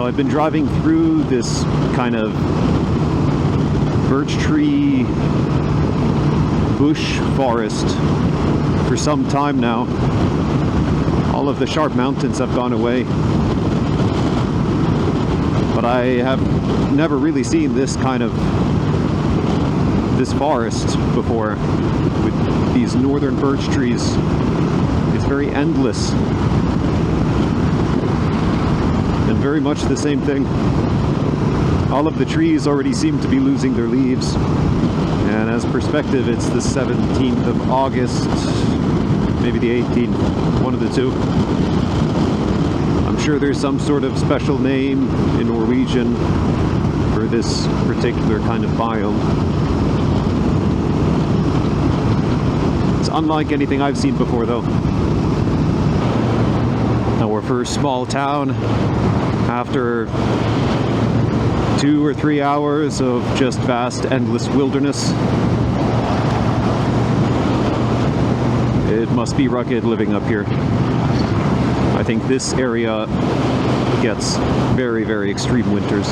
So I've been driving through this kind of birch tree bush forest for some time now. All of the sharp mountains have gone away, but I have never really seen this kind of forest before with these northern birch trees. It's very endless and very much the same thing. All of the trees already seem to be losing their leaves, and as perspective, it's the 17th of August, maybe the 18th, one of the two. I'm sure there's some sort of special name in Norwegian for this particular kind of biome. It's unlike anything I've seen before, though. Now we're for a small town after 2 or 3 hours of just vast, endless wilderness. It must be rugged living up here. I think this area gets very, very extreme winters.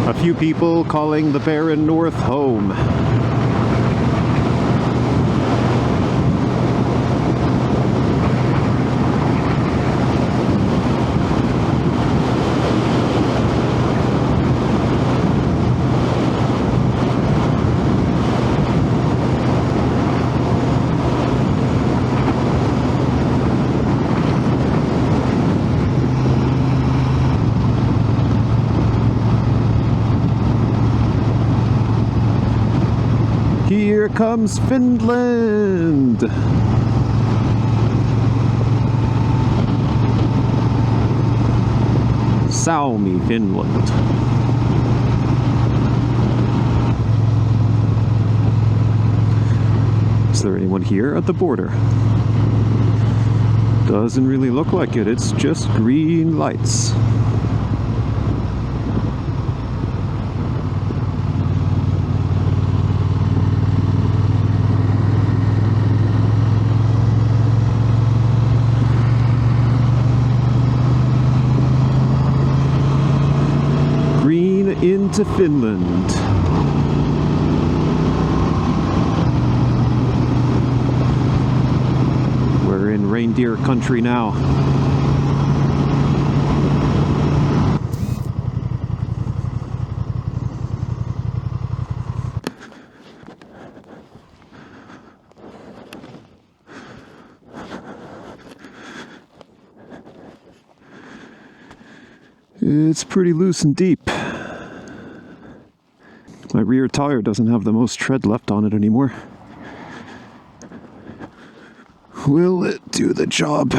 A few people calling the barren north home. Here comes Finland! Suomi, Finland. Is there anyone here at the border? Doesn't really look like it, it's just green lights. Into Finland. We're in reindeer country now. It's pretty loose and deep. My rear tire doesn't have the most tread left on it anymore. Will it do the job?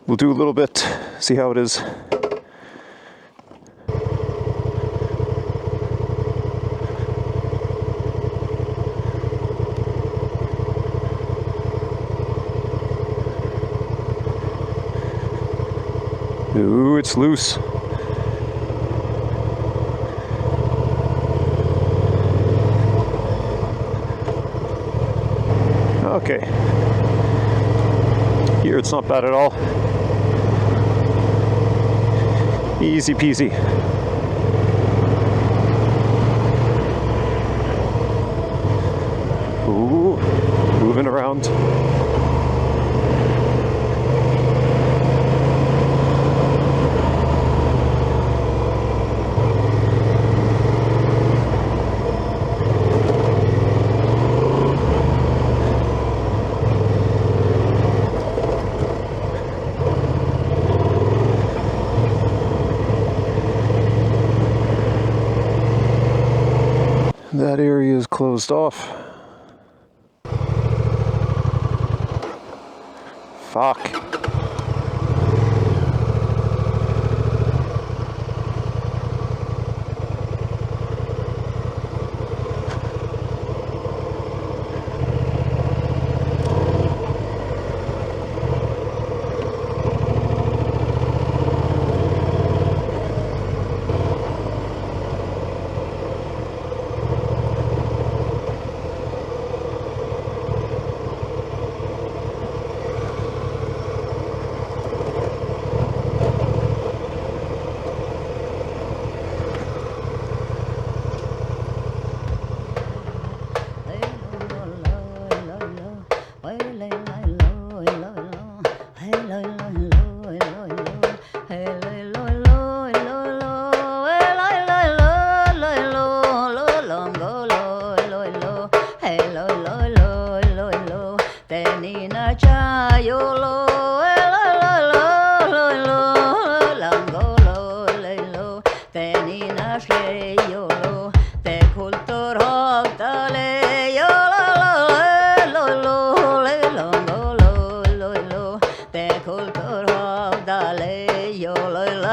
We'll do a little bit, see how it is. Ooh, it's loose. Okay, here it's not bad at all. Easy peasy. Ooh, moving around. That area is closed off. Fuck. lo lo, hey lo lo lo lo lo, tenina chayo lo, lo lo lo, lango lo lo, tenina shreyo lo, te kultur hogdale yo lo lo, lango lo lo, te kultur hogdale yo lo lo.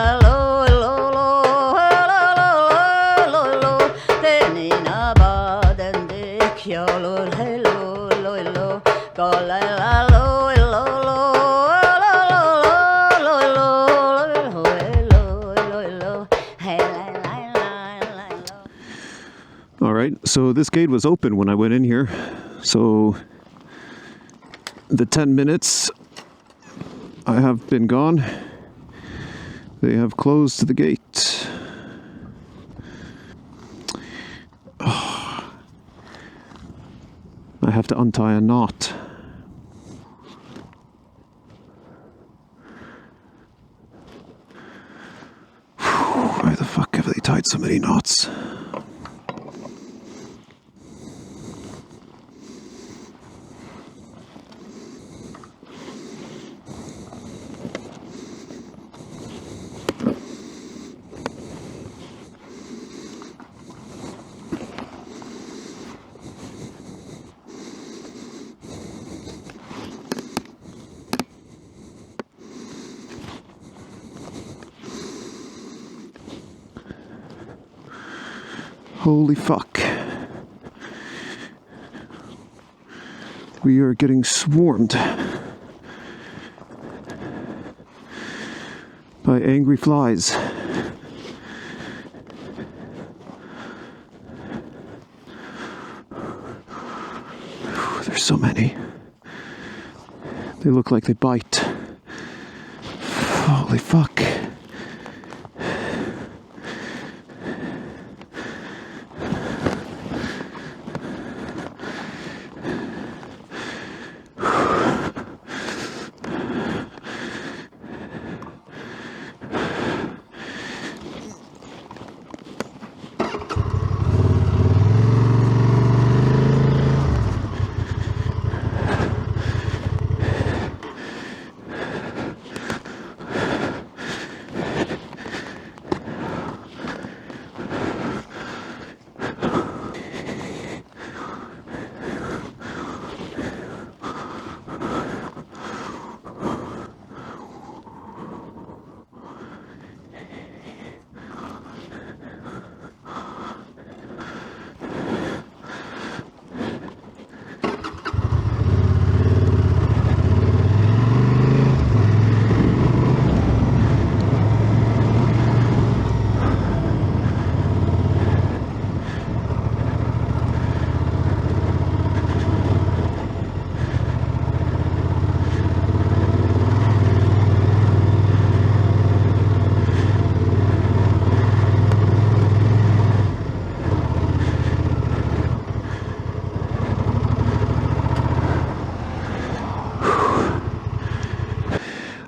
All right, so this gate was open when I went in here. So the 10 minutes I have been gone, they have closed the gate. Oh, I have to untie a knot. Why the fuck have they tied so many knots? Holy fuck. We are getting swarmed by angry flies. There's so many. They look like they bite. Holy fuck.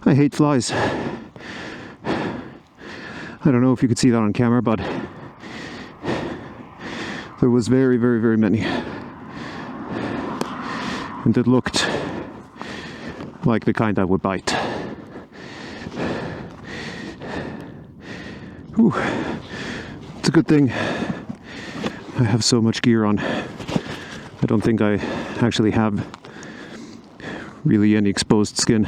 I hate flies. I don't know if you could see that on camera, but there was very, very, very many. And it looked like the kind that would bite. Whew. It's a good thing I have so much gear on. I don't think I actually have really any exposed skin.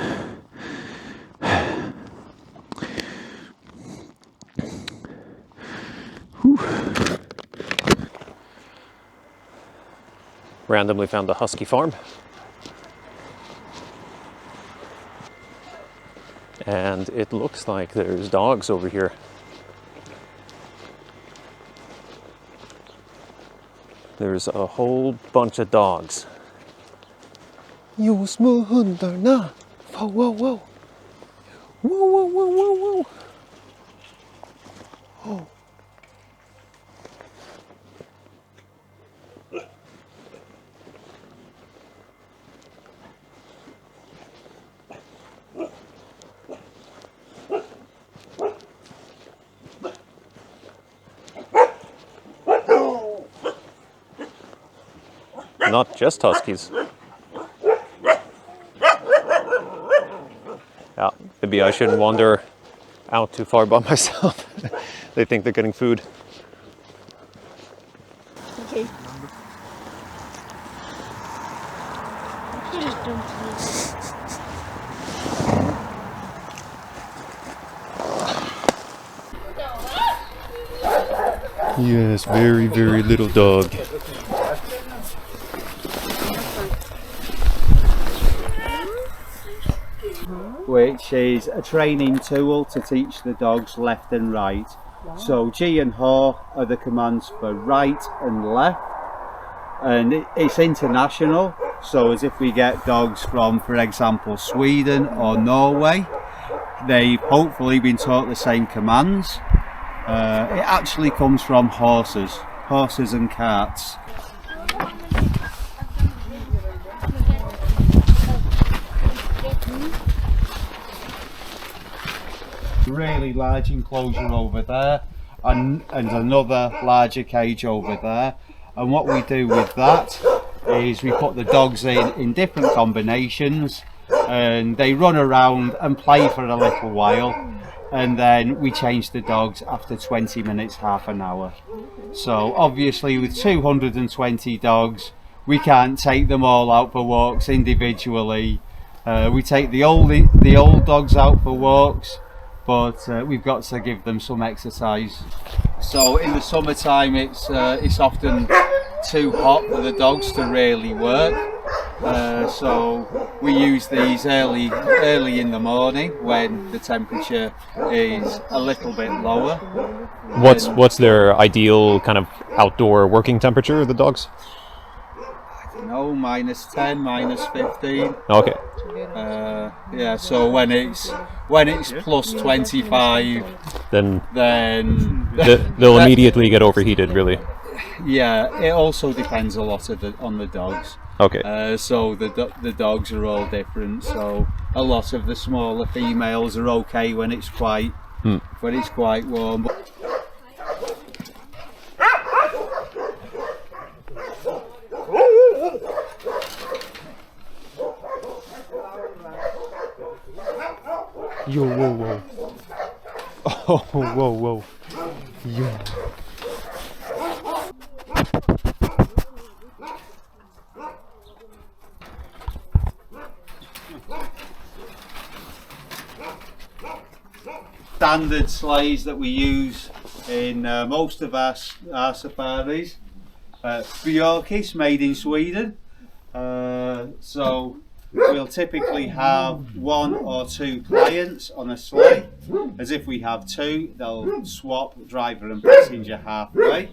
Randomly found a husky farm. And it looks like there's dogs over here. There's a whole bunch of dogs. Jo små hundarna! Wow, wow, wow! Wow, wow, wow, wow, wow! Oh. not just huskies. Yeah, maybe I shouldn't wander out too far by myself. They think they're getting food. Okay. You just don't please. Yes, very, very little dog. Which is a training tool to teach the dogs left and right. So G and H are the commands for right and left, and it's international, so as if we get dogs from, for example, Sweden or Norway, they've hopefully been taught the same commands. It actually comes from horses and carts. Really large enclosure over there, and another larger cage over there, and what we do with that is we put the dogs in different combinations, and they run around and play for a little while, and then we change the dogs after 20 minutes, half an hour. So obviously with 220 dogs we can't take them all out for walks individually. We take the old dogs out for walks, but we've got to give them some exercise. So in the summertime it's often too hot for the dogs to really work, so we use these early in the morning when the temperature is a little bit lower. What's their ideal kind of outdoor working temperature, the dogs? I don't know, -10, -15. Okay. Yeah, so when it's plus 25, Then then they'll immediately get overheated, really. yeah, it also depends a lot on the dogs. Okay. So the dogs are all different. So a lot of the smaller females are okay when it's quite warm. Yo, whoa, whoa. Oh, whoa, whoa. Yo. Standard sleighs that we use in most of our safaris. Björkis, made in Sweden. So we'll typically have 1 or 2 clients on a sleigh. As if we have 2, they'll swap driver and passenger halfway,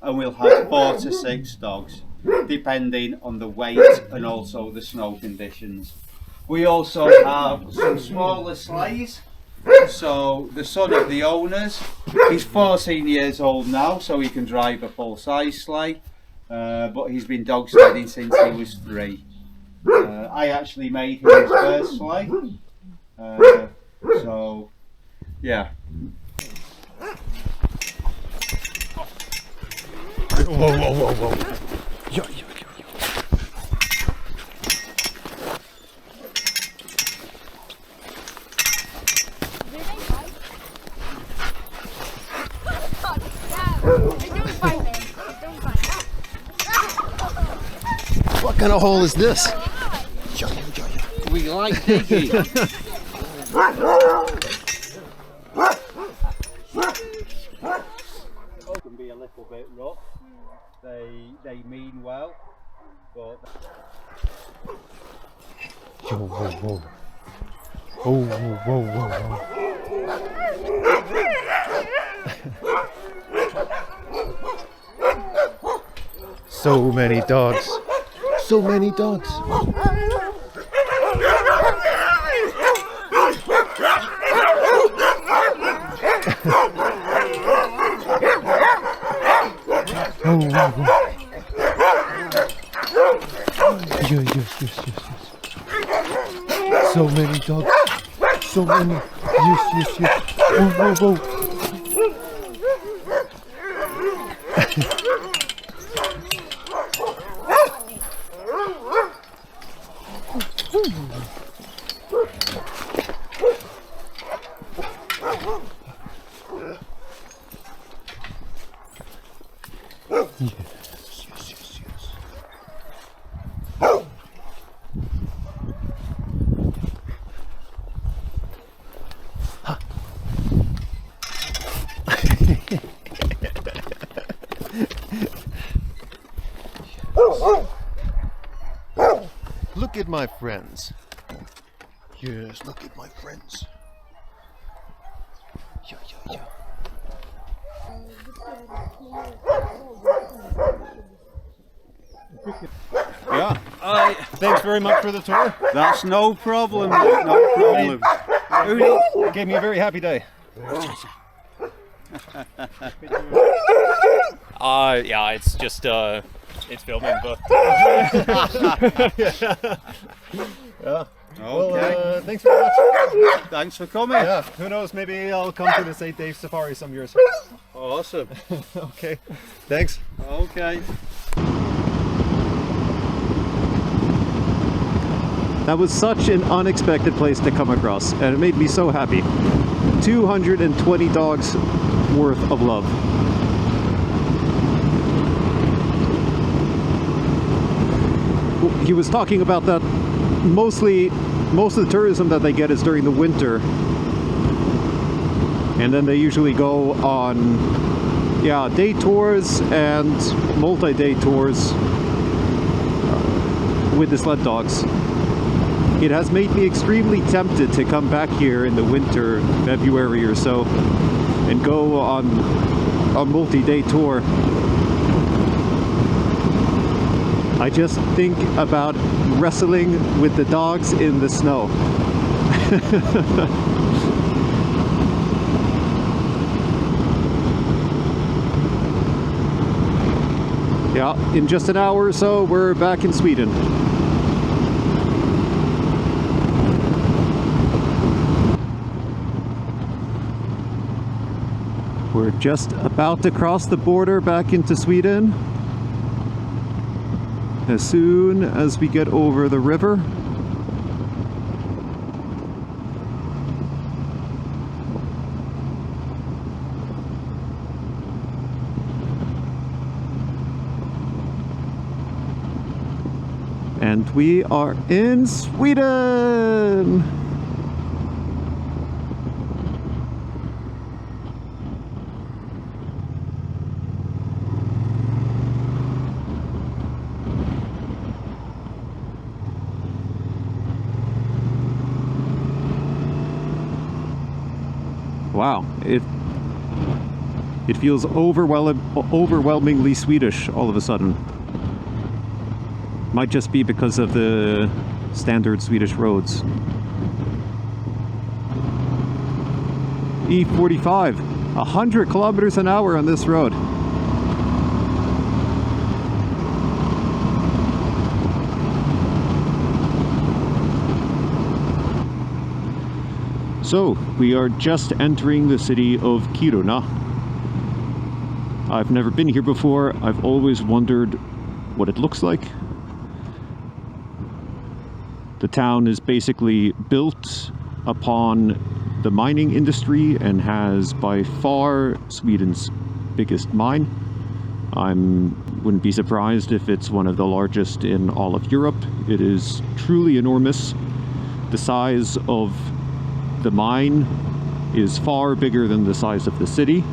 and we'll have 4 to 6 dogs, depending on the weight and also the snow conditions. We also have some smaller sleighs. So the son of the owners, he's 14 years old now, so he can drive a full-size sleigh, but he's been dog sledding since he was 3. I actually made him his first sleigh, so yeah. Whoa, whoa, whoa, whoa. Yo, yo, yo, yo. What kind of hole is this? We like digging. It can be a little bit rough. They mean well, but Yo, whoa, whoa. Oh, whoa, whoa, whoa, whoa. So many dogs. So many dogs. Oh, wow, wow. Yes, yes, yes, yes, yes. So many dogs. So many. Yes, yes, yes. Oh, whoa, whoa. Look at my friends. Yes, look at my friends. Yeah, yeah, yeah. Yeah. Thanks very much for the tour. That's no problem, mate, no problem. It gave me a very happy day. Yeah, it's just it's filming, but Yeah. Okay. Well, thanks very much. Thanks for coming. Yeah, who knows, maybe I'll come to the St. Dave Safari some years. Awesome. Okay, thanks. Okay. That was such an unexpected place to come across, and it made me so happy. 220 dogs worth of love. He was talking about that most of the tourism that they get is during the winter, and then they usually go on day tours and multi-day tours with the sled dogs. It has made me extremely tempted to come back here in the winter, February or so, and go on a multi-day tour. I just think about wrestling with the dogs in the snow. Yeah, in just an hour or so, we're back in Sweden. We're just about to cross the border back into Sweden. As soon as we get over the river. And we are in Sweden! Wow, it feels overwhelmingly Swedish all of a sudden. Might just be because of the standard Swedish roads. E45, 100 kilometers an hour on this road. So, we are just entering the city of Kiruna. I've never been here before. I've always wondered what it looks like. The town is basically built upon the mining industry and has by far Sweden's biggest mine. I wouldn't be surprised if it's one of the largest in all of Europe. It is truly enormous. The size of the mine is far bigger than the size of the city.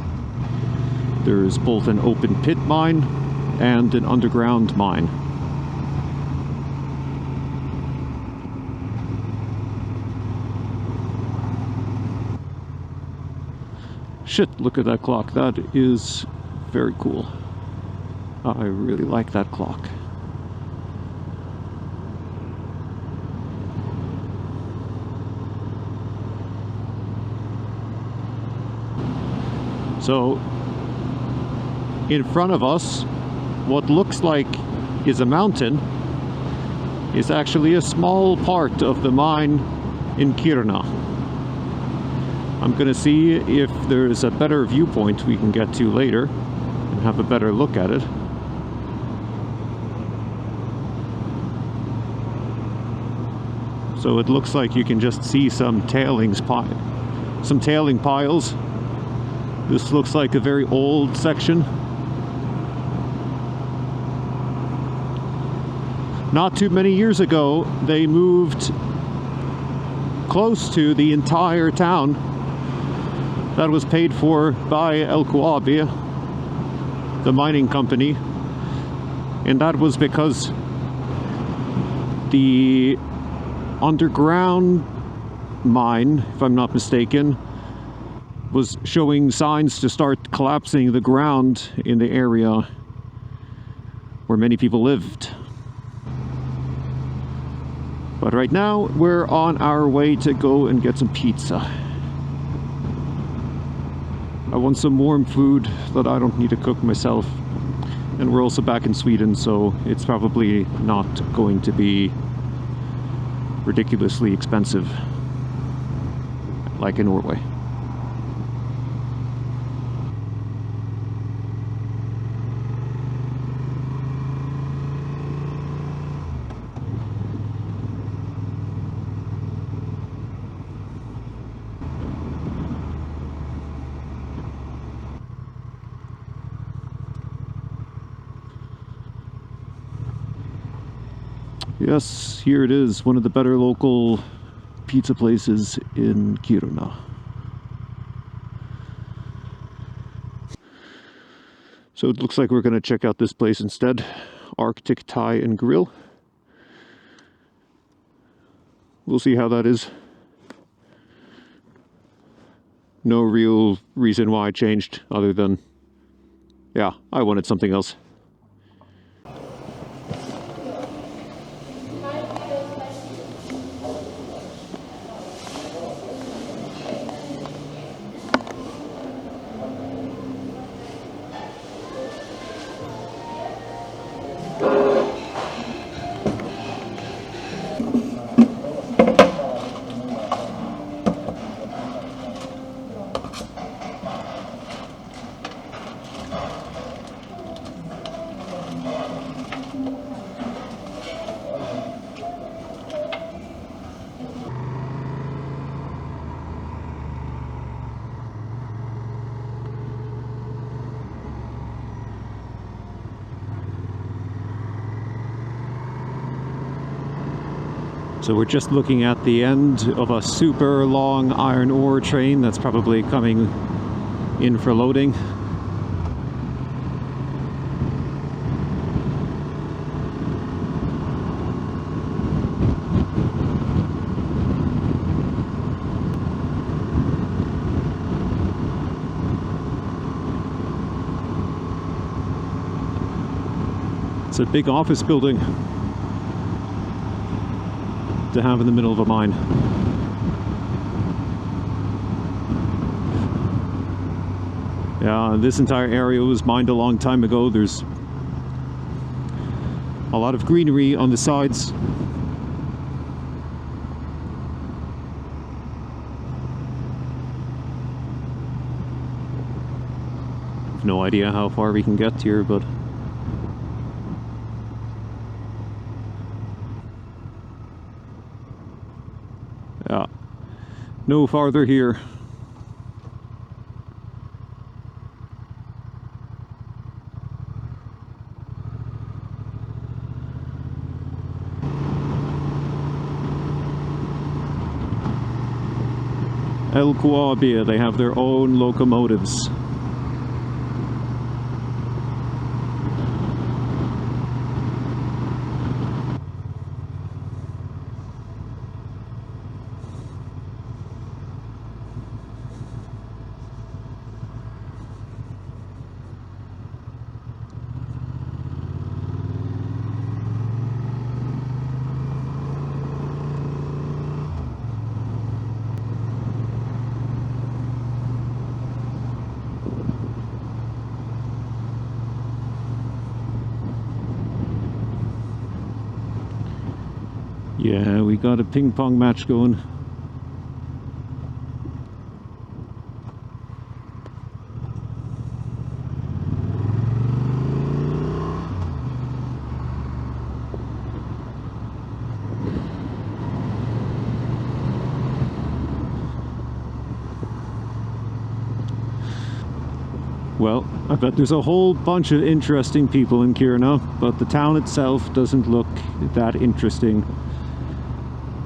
There's both an open pit mine and an underground mine. Shit, look at that clock. That is very cool. I really like that clock. So, in front of us, what looks like is a mountain is actually a small part of the mine in Kiruna. I'm gonna see if there's a better viewpoint we can get to later and have a better look at it. So it looks like you can just see some tailing piles. This looks like a very old section. Not too many years ago, they moved close to the entire town that was paid for by LKAB, the mining company. And that was because the underground mine, if I'm not mistaken, was showing signs to start collapsing the ground in the area where many people lived. But right now we're on our way to go and get some pizza. I want some warm food that I don't need to cook myself. And we're also back in Sweden, so it's probably not going to be ridiculously expensive like in Norway. Yes, here it is, one of the better local pizza places in Kiruna. So it looks like we're going to check out this place instead, Arctic Thai and Grill. We'll see how that is. No real reason why I changed other than, yeah, I wanted something else. So we're just looking at the end of a super long iron ore train that's probably coming in for loading. It's a big office building to have in the middle of a mine. Yeah, this entire area was mined a long time ago. There's a lot of greenery on the sides. I've no idea how far we can get here, but yeah, no farther here. LKAB, they have their own locomotives. Yeah, we got a ping pong match going. Well, I bet there's a whole bunch of interesting people in Kiruna, but the town itself doesn't look that interesting.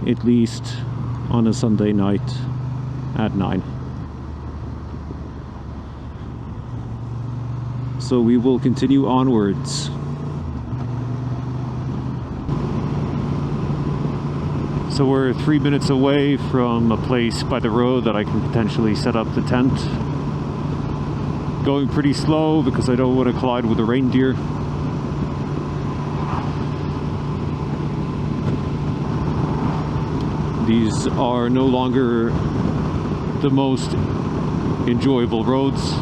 At least on a Sunday night at 9. So we will continue onwards. So we're 3 minutes away from a place by the road that I can potentially set up the tent. Going pretty slow because I don't want to collide with a reindeer. These are no longer the most enjoyable roads.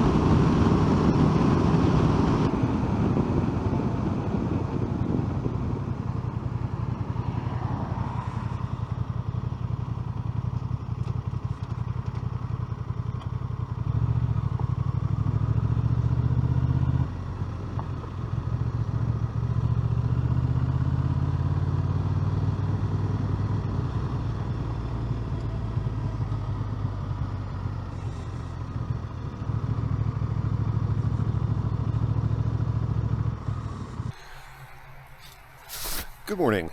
Good morning.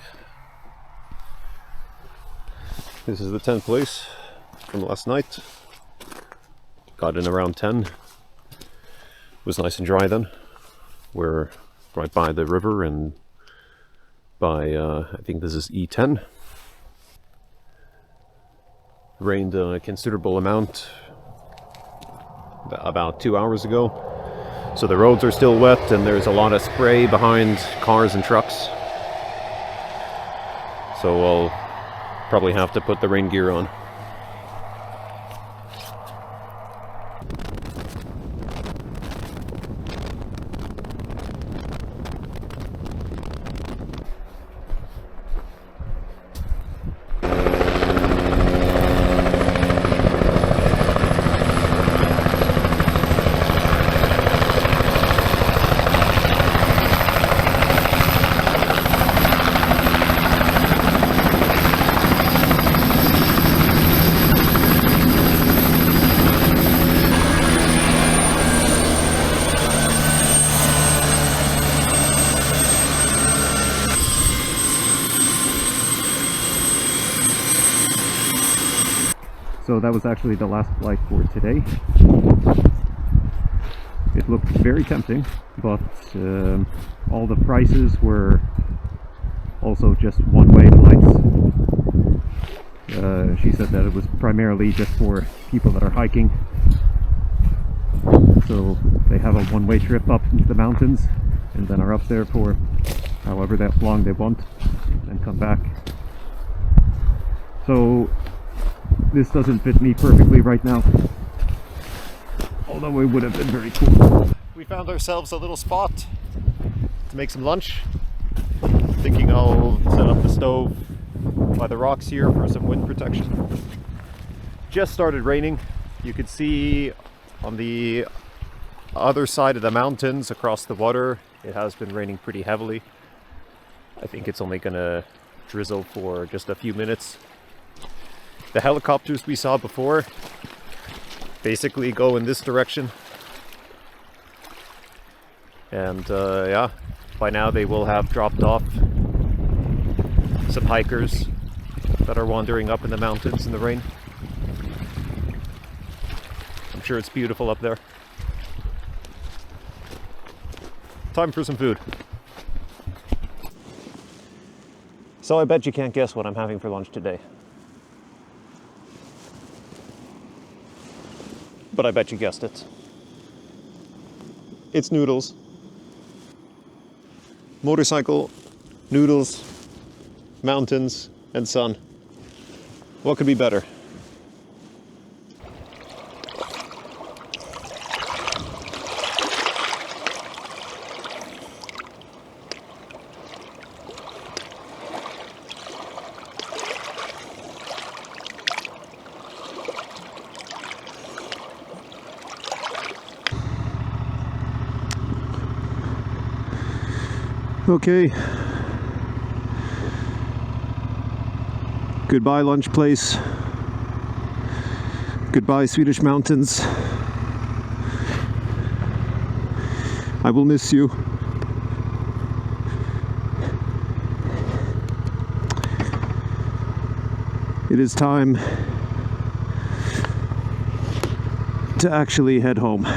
This is the 10th place from last night. Got in around 10. It was nice and dry then. We're right by the river and by, I think this is E10. Rained a considerable amount about 2 hours ago. So the roads are still wet and there's a lot of spray behind cars and trucks. So we'll probably have to put the rain gear on. So that was actually the last flight for today. It looked very tempting, but all the prices were also just one-way flights. She said that it was primarily just for people that are hiking. So they have a one-way trip up into the mountains and then are up there for however that long they want and come back. So this doesn't fit me perfectly right now, although it would have been very cool. We found ourselves a little spot to make some lunch. Thinking I'll set up the stove by the rocks here for some wind protection. Just started raining. You could see on the other side of the mountains across the water, it has been raining pretty heavily. I think it's only gonna drizzle for just a few minutes. The helicopters we saw before basically go in this direction. And yeah, by now they will have dropped off some hikers that are wandering up in the mountains in the rain. I'm sure it's beautiful up there. Time for some food. So I bet you can't guess what I'm having for lunch today. But I bet you guessed it. It's noodles. Motorcycle, noodles, mountains, and sun. What could be better? Okay. Goodbye, lunch place. Goodbye, Swedish mountains. I will miss you. It is time to actually head home.